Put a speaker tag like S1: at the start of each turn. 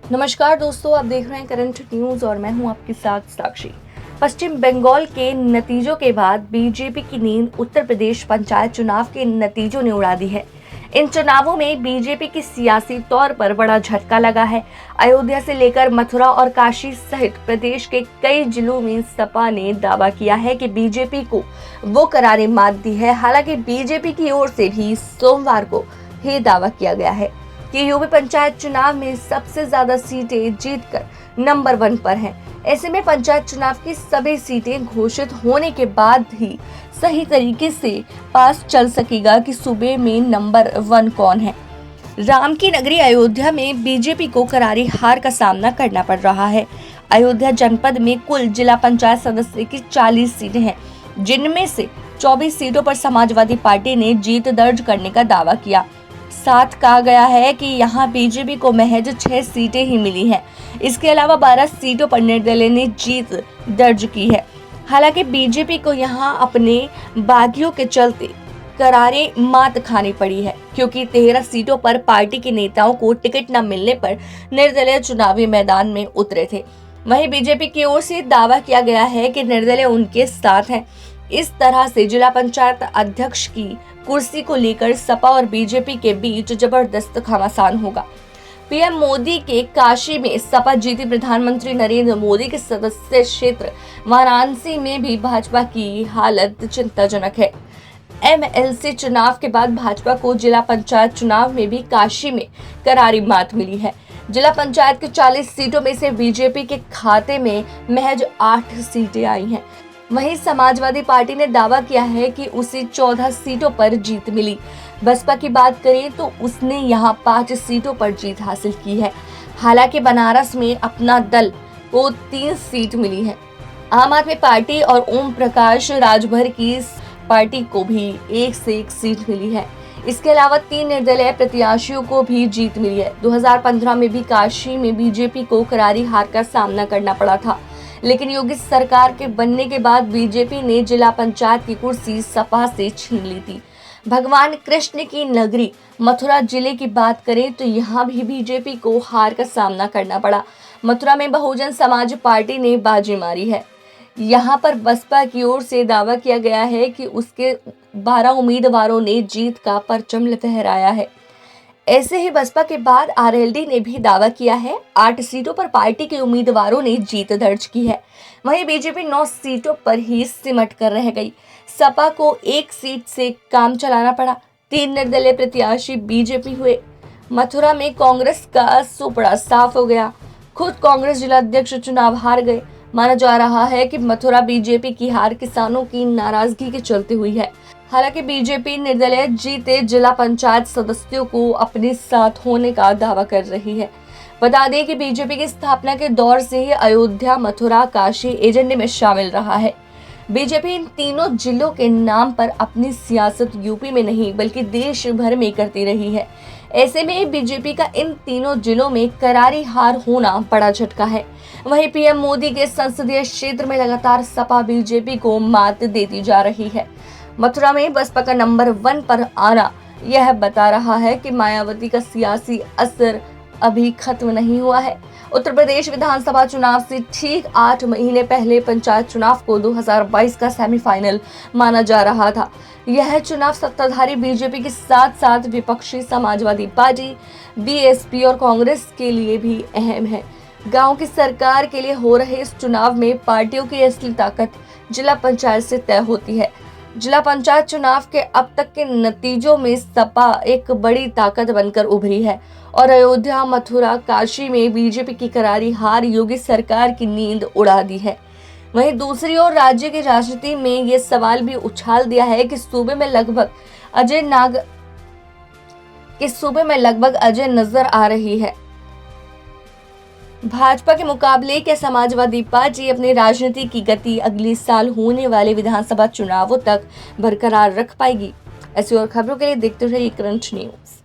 S1: नमस्कार दोस्तों, आप देख रहे हैं करंट न्यूज और मैं हूं आपके साथ साक्षी। पश्चिम बंगाल के नतीजों के बाद बीजेपी की नींद उत्तर प्रदेश पंचायत चुनाव के नतीजों ने उड़ा दी है। इन चुनावों में बीजेपी की सियासी तौर पर बड़ा झटका लगा है। अयोध्या से लेकर मथुरा और काशी सहित प्रदेश के कई जिलों में सपा ने दावा किया है कि बीजेपी को वो करारी मात दी है। हालांकि बीजेपी की ओर से भी सोमवार को ये दावा किया गया है कि यूपी पंचायत चुनाव में सबसे ज्यादा सीटें जीतकर नंबर 1 पर हैं। ऐसे में पंचायत चुनाव की सभी सीटें घोषित होने के बाद ही सही तरीके से पास चल सकेगा कि सूबे में नंबर 1 कौन है। राम की नगरी अयोध्या में बीजेपी को करारी हार का सामना करना पड़ रहा है। अयोध्या जनपद में कुल जिला पंचायत सदस्य की 40 सीटें हैं, जिनमें से 24 सीटों पर समाजवादी पार्टी ने जीत दर्ज करने का दावा किया। साथ कहा गया है कि यहां बीजेपी को महज 6 सीटें ही मिली हैं। इसके अलावा 12 सीटों पर निर्दलीय ने जीत दर्ज की है। हालांकि बीजेपी को यहां अपने बागियों के चलते करारे मात खानी पड़ी है, क्योंकि 13 सीटों पर पार्टी के नेताओं को टिकट न मिलने पर निर्दलीय चुनावी मैदान में उतरे थे। वहीं बीजेपी की ओर से दावा किया गया है कि निर्दलीय उनके साथ हैं। इस तरह से जिला पंचायत अध्यक्ष की कुर्सी को लेकर सपा और बीजेपी के बीच जबरदस्त घमासान होगा। पीएम मोदी के काशी में सपा जीती। प्रधानमंत्री नरेंद्र मोदी के सदस्य क्षेत्र वाराणसी में भी भाजपा की हालत चिंताजनक है। एमएलसी चुनाव के बाद भाजपा को जिला पंचायत चुनाव में भी काशी में करारी मात मिली है। जिला पंचायत की 40 सीटों में से बीजेपी के खाते में महज 8 सीटें आई हैं। वहीं समाजवादी पार्टी ने दावा किया है कि उसे 14 सीटों पर जीत मिली। बसपा की बात करें तो उसने यहां 5 सीटों पर जीत हासिल की है। हालांकि बनारस में अपना दल को 3 सीट मिली है। आम आदमी पार्टी और ओम प्रकाश राजभर की पार्टी को भी 1 से 1 सीट मिली है। इसके अलावा 3 निर्दलीय प्रत्याशियों को भी जीत मिली है। 2015 में भी काशी में बीजेपी को करारी हार का सामना करना पड़ा था, लेकिन योगी सरकार के बनने के बाद बीजेपी ने जिला पंचायत की कुर्सी सपा से छीन ली थी। भगवान कृष्ण की नगरी मथुरा जिले की बात करें तो यहाँ भी बीजेपी को हार का सामना करना पड़ा। मथुरा में बहुजन समाज पार्टी ने बाजी मारी है। यहाँ पर बसपा की ओर से दावा किया गया है कि उसके 12 उम्मीदवारों ने जीत का परचम लहराया है। ऐसे ही बसपा के बाद आरएलडी ने भी दावा किया है। 8 सीटों पर पार्टी के उम्मीदवारों ने जीत दर्ज की है। वहीं बीजेपी 9 सीटों पर ही सिमट कर रह गई। सपा को 1 सीट से काम चलाना पड़ा। 3 निर्दलीय प्रत्याशी बीजेपी हुए। मथुरा में कांग्रेस का सुपड़ा साफ हो गया। खुद कांग्रेस जिलाध्यक्ष चुनाव हार गए। माना जा रहा है कि मथुरा बीजेपी की हार किसानों की नाराजगी के चलते हुई है। हालांकि बीजेपी निर्दलीय जीते जिला पंचायत सदस्यों को अपने साथ होने का दावा कर रही है। बता दें कि बीजेपी की स्थापना के दौर से ही अयोध्या, मथुरा, काशी एजेंडे में शामिल रहा है। बीजेपी इन तीनों जिलों के नाम पर अपनी सियासत यूपी में नहीं बल्कि देश भर में करती रही है। ऐसे में बीजेपी का इन तीनों जिलों में करारी हार होना बड़ा झटका है। वहीं पीएम मोदी के संसदीय क्षेत्र में लगातार सपा बीजेपी को मात देती जा रही है। मथुरा में बसपा का नंबर 1 पर आना यह बता रहा है कि मायावती का सियासी असर अभी खत्म नहीं हुआ है। उत्तर प्रदेश विधानसभा चुनाव से ठीक 8 महीने पहले पंचायत चुनाव को 2022 का सेमीफाइनल माना जा रहा था। यह चुनाव सत्ताधारी बीजेपी के साथ साथ विपक्षी समाजवादी पार्टी, बीएसपी और कांग्रेस के लिए भी अहम है। गांव की सरकार के लिए हो रहे इस चुनाव में पार्टियों की असली ताकत जिला पंचायत से तय होती है। जिला पंचायत चुनाव के अब तक के नतीजों में सपा एक बड़ी ताकत बनकर उभरी है और अयोध्या, मथुरा, काशी में बीजेपी की करारी हार योगी सरकार की नींद उड़ा दी है। वहीं दूसरी ओर राज्य की राजनीति में ये सवाल भी उछाल दिया है कि सूबे में लगभग अजय नजर आ रही है। भाजपा के मुकाबले क्या समाजवादी पार्टी अपनी राजनीति की गति अगले साल होने वाले विधानसभा चुनावों तक बरकरार रख पाएगी? ऐसी और खबरों के लिए देखते रहिए करंट न्यूज।